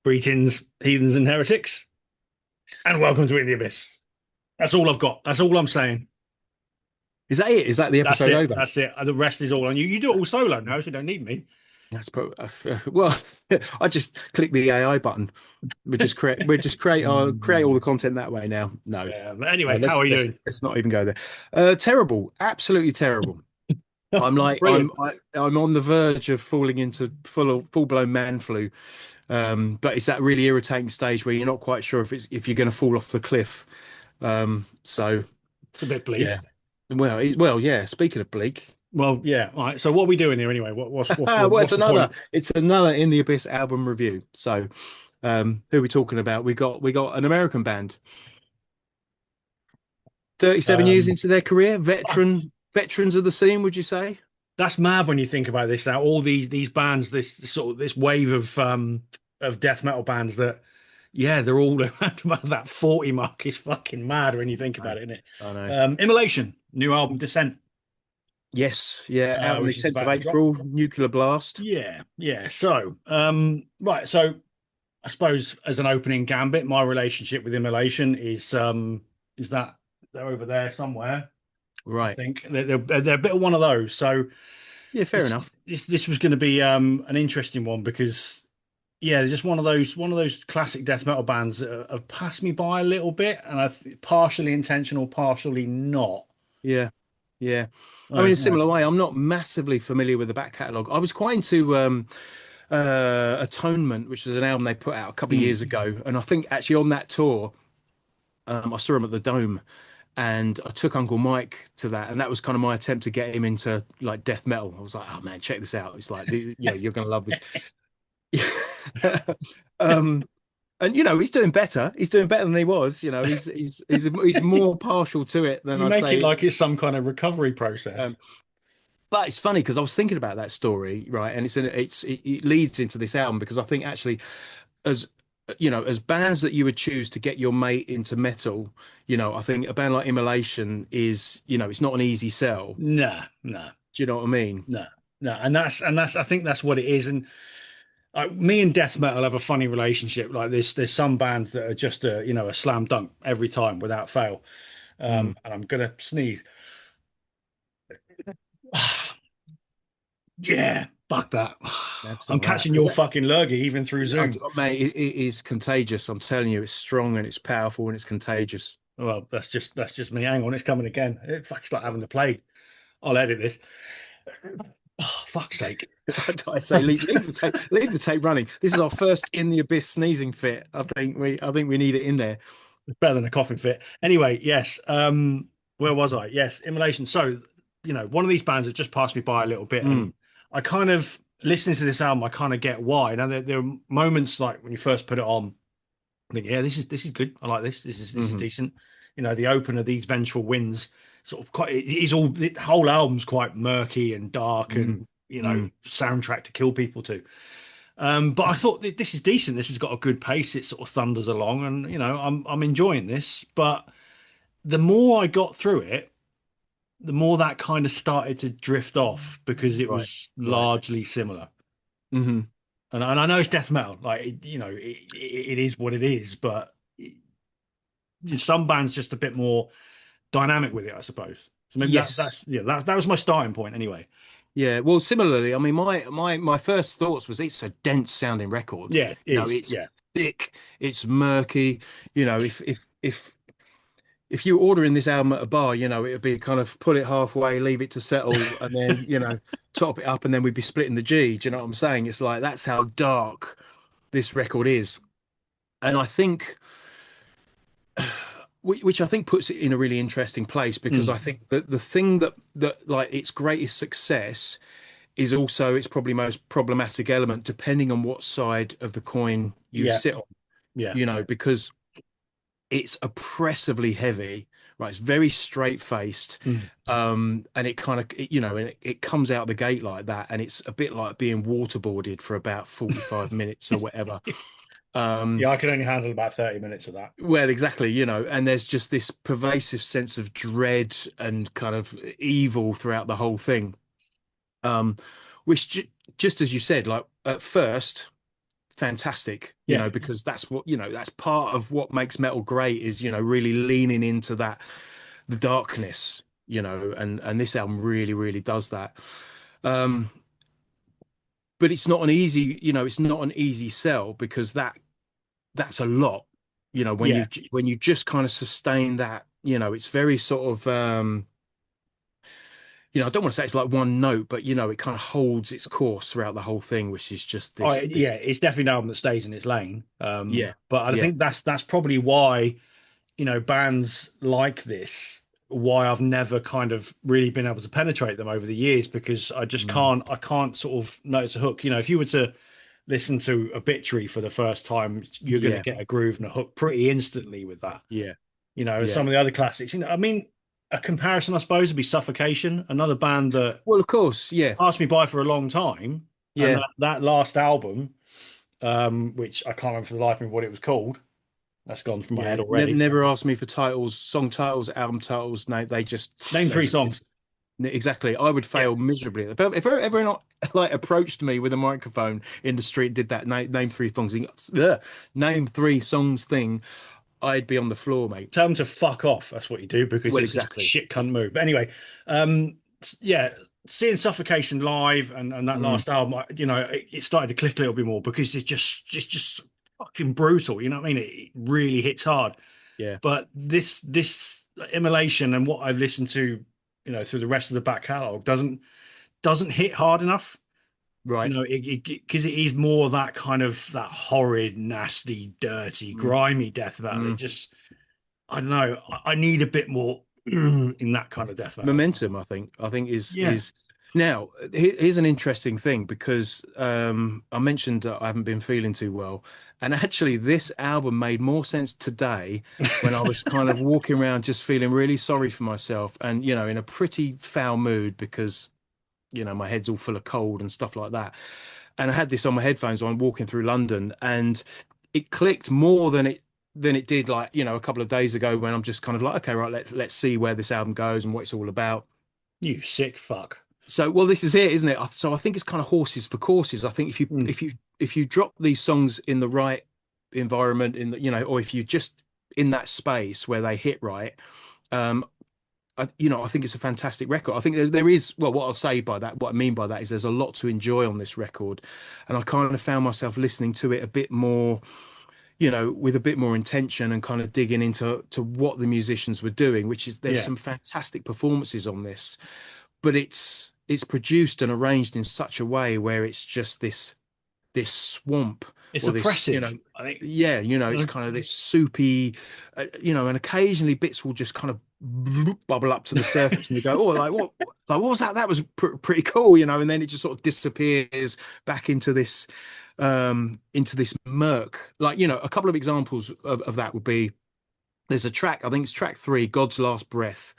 Greetings, heathens and heretics, and welcome to In the Abyss. That's all I've got. That's all I'm saying. Is that it? Is that the That's episode it. over? That's it. The rest is all on you. You do it all solo now, so you don't need me. Well, I just click the AI button. We just create all the content that way now. No, Yeah. But no, anyway, how let's are you let's doing? let's not even go there. Terrible, absolutely terrible. I'm like Brilliant. I'm on the verge of falling into full blown man flu. But it's that really irritating stage where you're not quite sure if you're going to fall off the cliff. So It's a bit bleak. yeah. Well, yeah. Speaking of bleak. Well, yeah. All right. So what are we doing here anyway? Well, What's the point? it's another In the Abyss album review. So, who are we talking about? We got an American band, 37 years Um, into their career, veterans of the scene, would you say? that's mad when you think about this. Now, all these bands, this wave of death metal bands that, yeah, they're all around about that 40 mark. Is fucking mad when you think I, about it, isn't it? I know. Immolation, new album Descent. Yes, yeah, out on the Which is 10th of about to drop. April, Nuclear Blast. Yeah, yeah. So, right. So, I suppose as an opening gambit, my relationship with Immolation is that they're over there somewhere. I Right. think they're a bit of one of those. So Yeah, fair this enough. this was going to be an interesting one because yeah, they're just one of those classic death metal bands that have passed me by a little bit, and partially intentional, partially not. Yeah, yeah. I mean, in a Yeah. similar way, I'm not massively familiar with the back catalogue. I was quite into Atonement, which is an album they put out a couple of Hmm. years ago, and I think actually on that tour. I saw him at the Dome, and I took Uncle Mike to that, and that was kind of my attempt to get him into like death metal. I was like, "Oh man, check this out! It's like, you're gonna love this." um, and he's doing better. He's doing better than he was. He's more partial to it than You I'd make it say. like it's some kind of recovery process. Um, but it's funny because I was thinking about that story, right? And it leads into this album because I think actually as as bands that you would choose to get your mate into metal, I think a band like Immolation is, it's not an easy sell. Nah, nah, Do you know what I mean? nah, nah. And that's I think that's what it is. And me and death metal have a funny relationship. Like there's some bands that are just a slam dunk every time without fail. Mm, And I'm gonna sneeze. Yeah, fuck that. that's I'm all right. catching your fucking lurgy even through Zoom. Mate, it is contagious. I'm telling you, it's strong and it's powerful and it's contagious. Well, that's just me. Hang on, it's coming again. It's like having the plague. I'll edit this. Oh, fuck's sake. I say leave the tape running. This is our first in the abyss sneezing fit. I think we need it in there. It's better than a coughing fit. Anyway, yes. Where was I? Yes, Immolation. So, one of these bands have just passed me by a little bit, and Mm, I kind of listening to this album, I kind of get why. Now there are moments like when you first put it on, I think, yeah, this is good. I like this. This is mhm, decent. The opener, these vengeful winds, sort of quite. It is all the whole album's quite murky and dark, mm, and mm. soundtrack to kill people to. But I thought this is decent. This has got a good pace. It sort of thunders along, and I'm enjoying this. But the more I got through it, the more that kind of started to drift off because it Right, was right. largely similar. Hmm. And I know it's death metal, like it is what it is. But some bands just a bit more dynamic with it, I suppose. So maybe that Yes. that's yeah that was my starting point anyway. Yeah, well, similarly, I mean, my first thoughts was it's a dense sounding record. Yeah, it is. It's Yeah. thick, it's murky. If you order in this album at a bar, it'd be kind of put it halfway, leave it to settle, and then top it up, and then we'd be splitting the G. Do you know what I'm saying? It's like that's how dark this record is, and I think, which I think puts it in a really interesting place because I Mm. think that the thing that like its greatest success is also its probably most problematic element, depending on what side of the coin you Yeah. sit on, Yeah. because it's oppressively heavy, right? It's very straight-faced, Mm. and it kind of, it comes out the gate like that, and it's a bit like being waterboarded for about 45 minutes or whatever. Um, Yeah, I can only handle about 30 minutes of that. well, exactly, and there's just this pervasive sense of dread and kind of evil throughout the whole thing. Um, which just as you said, like at first, fantastic, Yeah. because that's what, that's part of what makes metal great is, really leaning into the darkness, and this album really, really does that. Um, but it's not an easy sell because that's a lot, Yeah. when you just kind of sustain that, it's very sort of, I don't want to say it's like one note, but it kind of holds its course throughout the whole thing, which is just Oh, this, yeah, it's definitely an album that stays in its lane. yeah, But I yeah, think that's probably why, bands like this, why I've never kind of really been able to penetrate them over the years because mm, I can't sort of notice a hook. If you were to listen to Obituary for the first time, you're going to yeah, get a groove and a hook pretty instantly with that. yeah, Some yeah. of the other classics, I mean, a comparison, I suppose, would be Suffocation, another band that Well, of course, yeah, passed me by for a long time. And yeah. that last album, which I can't remember for the life of me what it was called. That's gone from my head Yeah, never already. never asked me for titles, song titles, album titles. No, Name they three just songs. exactly. I would Yeah. fail miserably. If everyone like approached me with a microphone in the street, did that name three songs, name three songs thing, I'd be on the floor, mate. Tell them to fuck off. That's what you do because Well, it's just a exactly. shit cunt move. But anyway, yeah, seeing Suffocation live and that Mm, last album, it started to click a little bit more because it's just fucking brutal. You know what I mean? It really hits hard. yeah, But this Immolation and what I've listened to, through the rest of the back catalogue doesn't hit hard enough. right. Because it is more that kind of that horrid, nasty, dirty, Mm, grimy death metal. It mm. just, I don't know. I need a bit more in that kind of death metal. Momentum, I think Yeah. is now. Here's an interesting thing because I mentioned that I haven't been feeling too well, and actually, this album made more sense today when I was kind of walking around just feeling really sorry for myself, and in a pretty foul mood because my head's all full of cold and stuff like that. And I had this on my headphones while I'm walking through London, and it clicked more than it did like a couple of days ago when I'm just kind of like, okay, right, let's see where this album goes and what it's all about. You sick fuck. So, well, this is it, isn't it? So I think it's kind of horses for courses. I think if you Mm. if you if you drop these songs in the right environment, in the, or if you just in that space where they hit right, um, I think it's a fantastic record. I think there is, well, what I'll say by that, what I mean by that is there's a lot to enjoy on this record, and I kind of found myself listening to it a bit more, with a bit more intention and kind of digging into what the musicians were doing, which is there's Yeah. some fantastic performances on this, but it's produced and arranged in such a way where it's just this swamp It's or this, oppressive, I think. yeah, it's Uh, kind of this soupy, and occasionally bits will just kind of bubble up to the surface and you go, oh, like what was that? That was pretty cool, and then it just sort of disappears back into this murk. Like, a couple of examples of that would be there's a track, I think it's track 3, God's Last Breath,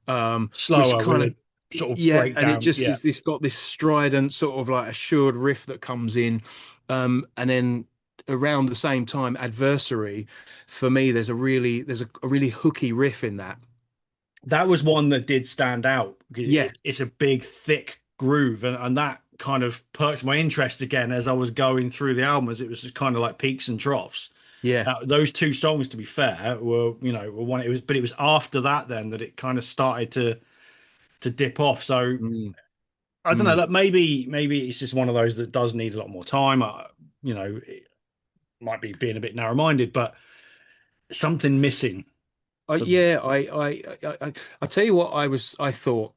which Slower with kind of, a sort of yeah, and it breakdown. just Yeah. is this got this strident sort of like assured riff that comes in, and then around the same time, Adversary, for me, there's a really hooky riff in that. That was one that did stand out because Yeah, it's a big, thick groove, and that kind of perked my interest again as I was going through the album, as it was just kind of like peaks and troughs. yeah, Those two songs, to be fair, were one. But it was after that then that it kind of started to dip off. So mm, I don't know. mm. Like maybe it's just one of those that does need a lot more time. It might be being a bit narrow-minded, but something missing for me. Yeah, I tell you what, I thought,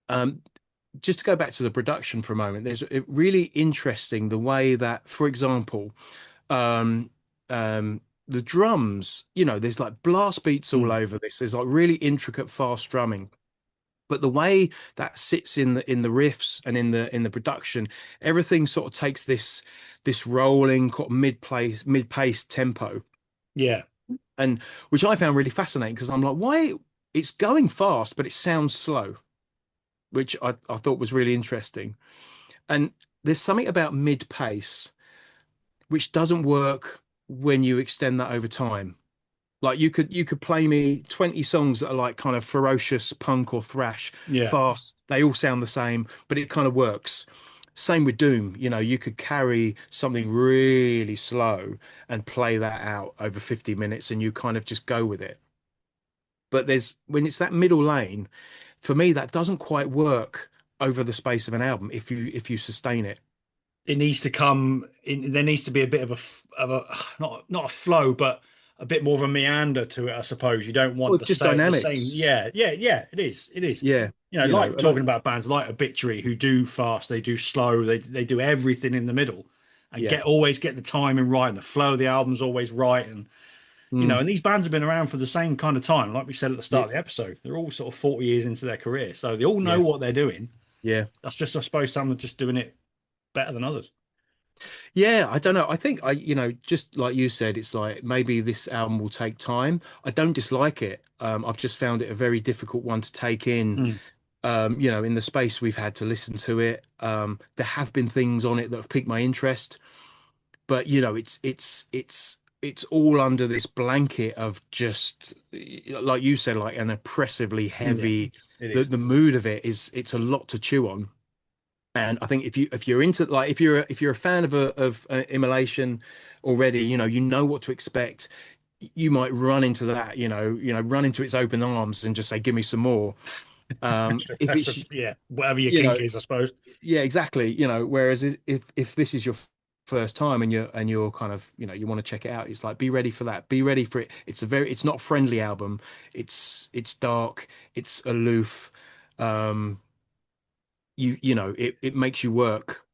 um, just to go back to the production for a moment, there's really interesting the way that, for example, um, the drums, there's like blast beats all Mm. over this. There's like really intricate, fast drumming. But the way that sits in the riffs and in the production, everything sort of takes this rolling mid-paced tempo, Yeah, and which I found really fascinating because I'm like, why it's going fast, but it sounds slow, which I thought was really interesting. And there's something about mid-pace which doesn't work when you extend that over time. Like you could play me 20 songs that are like kind of ferocious punk or thrash, yeah, fast. They all sound the same, but it kind of works. Same with Doom. You could carry something really slow and play that out over 50 minutes and you kind of just go with it. But when it's that middle lane, for me, that doesn't quite work over the space of an album if you sustain it. It needs to come in. There needs to be a bit of a not a flow, but a bit more of a meander to it, I suppose. You don't want Well, the just same. dynamics. Yeah. It is. It is. Yeah, Like and talking about bands like Obituary who do fast, they do slow, they do everything in the middle, and yeah. always get the timing right, and the flow of the album's always right, and Mm, and these bands have been around for the same kind of time. Like we said at the yeah, start of the episode, they're all sort of 40 years into their career, so they all know yeah, what they're doing. yeah. That's just, I suppose, some are just doing it better than others. Yeah, I don't know. I think just like you said, it's like maybe this album will take time. I don't dislike it. I've just found it a very difficult one to take in. Mm. In the space we've had to listen to it. There have been things on it that have piqued my interest, but it's all under this blanket of just like you said, like an oppressively Yeah, heavy. it The is. the mood of it is it's a lot to chew on. And I think if you're into like if you're a fan of Immolation already, you know what to expect. You might run into that, run into its open arms and just say, "Give me some more." If it's Yeah, whatever your you kink know, is, I suppose. yeah, exactly. Whereas if this is your first time and you're kind of you want to check it out, it's like be ready for that. Be ready for it. It's not a friendly album. It's dark. It's aloof. Um, it makes you work.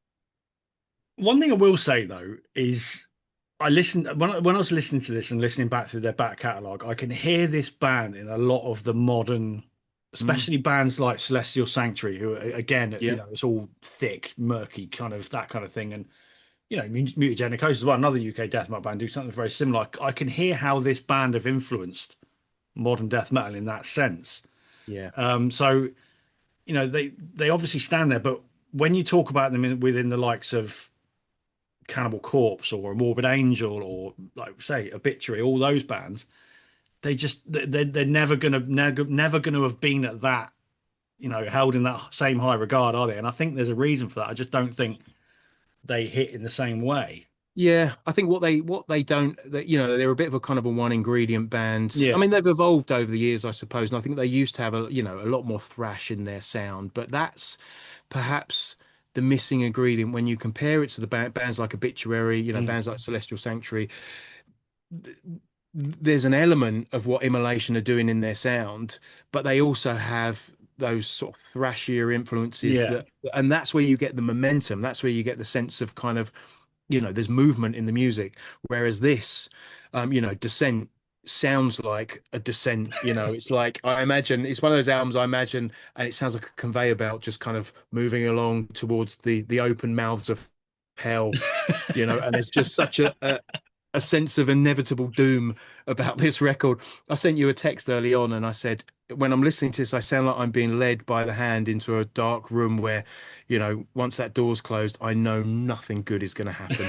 One thing I will say though is I listened when I was listening to this and listening back to their back catalogue, I can hear this band in a lot of the modern, Mm, especially bands like Celestial Sanctuary, who again, yeah. it's all thick, murky, kind of that kind of thing, and Mutagenic as well, another UK death metal band, do something very similar. I can hear how this band have influenced modern death metal in that sense. Yeah. So they obviously stand there, but when you talk about them within the likes of Cannibal Corpse or Morbid Angel or like say Obituary, all those bands, they're never gonna have been at that, held in that same high regard, are they? And I think there's a reason for that. I just don't think they hit in the same way. Yeah, I think what they don't that they're a bit of a kind of a one ingredient band. I Yeah. mean, they've evolved over the years, I suppose, and I think they used to have a lot more thrash in their sound, but that's perhaps the missing ingredient when you compare it to the bands like Obituary, Mm. bands like Celestial Sanctuary. There's an element of what Immolation are doing in their sound, but they also have those sort of thrashier influences Yeah. and that's where you get the momentum. That's where you get the sense of kind of there's movement in the music. Whereas this, Descent sounds like a descent. It's like I imagine it's one of those albums I imagine, and it sounds like a conveyor belt just kind of moving along towards the open mouths of hell. And there's just such a sense of inevitable doom about this record. I sent you a text early on and I said, when I'm listening to this, I sound like I'm being led by the hand into a dark room where, once that door's closed, I know nothing good is going to happen.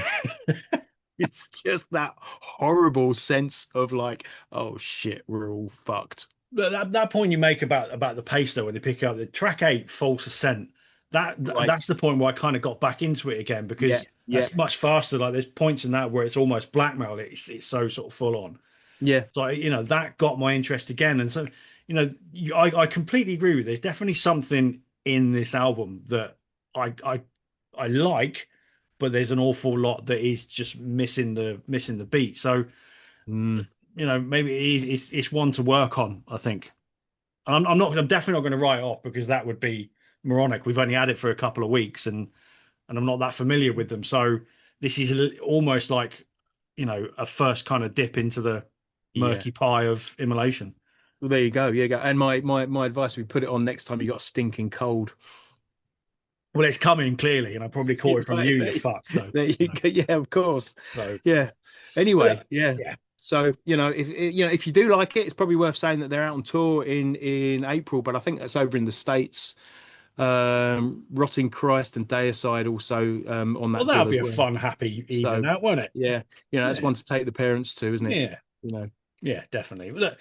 It's just that horrible sense of like, oh shit, we're all fucked. But that point you make about the pace though, when they pick up the track 8, False Ascent, Right. that's the point where I kind of got back into it again Yeah. because Yeah. that's much faster. Like there's points in that where it's almost blackmail. It's so sort of full on. Yeah. So that got my interest again, and so I completely agree with you. There's definitely something in this album that I I like, but there's an awful lot that is just missing the beat. So Mm, maybe it's one to work on. I think. I'm definitely not going to write it off because that would be moronic. We've only had it for a couple of weeks, and I'm not that familiar with them. So this is almost like a first kind of dip into the yeah. murky pie of Immolation. Well, there you go. Yeah. Go. And my advice: we put it on next time you got a stinking cold. Well, it's coming clearly, and I probably caught it from Right, you, you fuck. So there you go. Yeah, of course. so Yeah. but Anyway, yeah. yeah. So, if you do like it, it's probably worth saying that they're out on tour in April, but I think that's over in the States. Rotting Christ and Deicide also on Well, that that'll bill be as a well. fun, happy evening So, out, won't it? yeah, that's Yeah, one to take the parents to, isn't it? yeah. You know. Yeah, definitely. Look,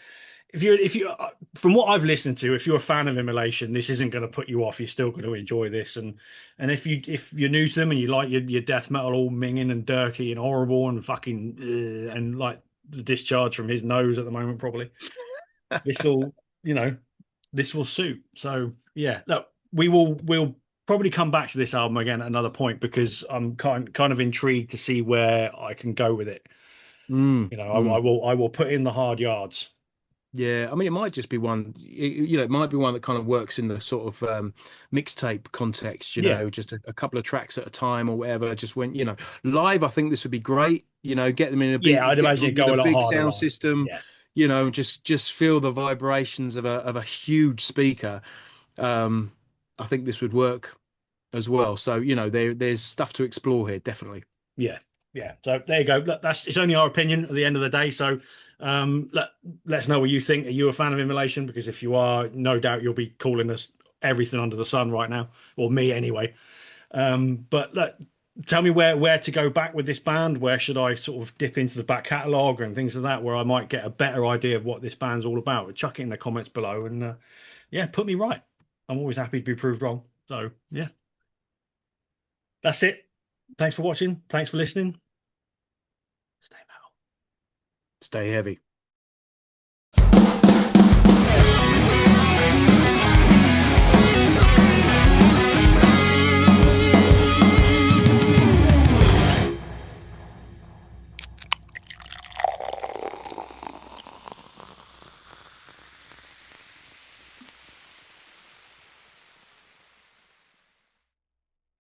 if you from what I've listened to, if you're a fan of Immolation, this isn't going to put you off. You're still going to enjoy this, and if you're new to them and you like your death metal all minging and dirty and horrible and fucking and like the discharge from his nose at the moment, probably this will you know this will suit. So yeah, look, we'll probably come back to this album again at another point because I'm kind of intrigued to see where I can go with it. Mm, I mm. will put in the hard yards. Yeah, I mean, it might just be one, you know, it might be one that kind of works in the sort of mixtape context, you Yeah, know, just a couple of tracks at a time or whatever. Just when, you know, live, I think this would be great. You know, get them in a yeah, beat, I'd get imagine them it'd with go a a lot big harder sound live. system, Yeah, you know, just feel the vibrations of a huge speaker. Um, I think this would work as well. So, you know, there's stuff to explore here, definitely. yeah, yeah. So there you go. Look, that's it's only our opinion at the end of the day. So let us know what you think. Are you a fan of Immolation? Because if you are, no doubt you'll be calling us everything under the sun right now, or me anyway. But look, tell me where to go back with this band. Where should I sort of dip into the back catalogue and things like that, where I might get a better idea of what this band's all about? Chuck it in the comments below, and yeah, put me right. I'm always happy to be proved wrong. So yeah, that's it. Thanks for watching. Thanks for listening. Stay metal. Stay heavy.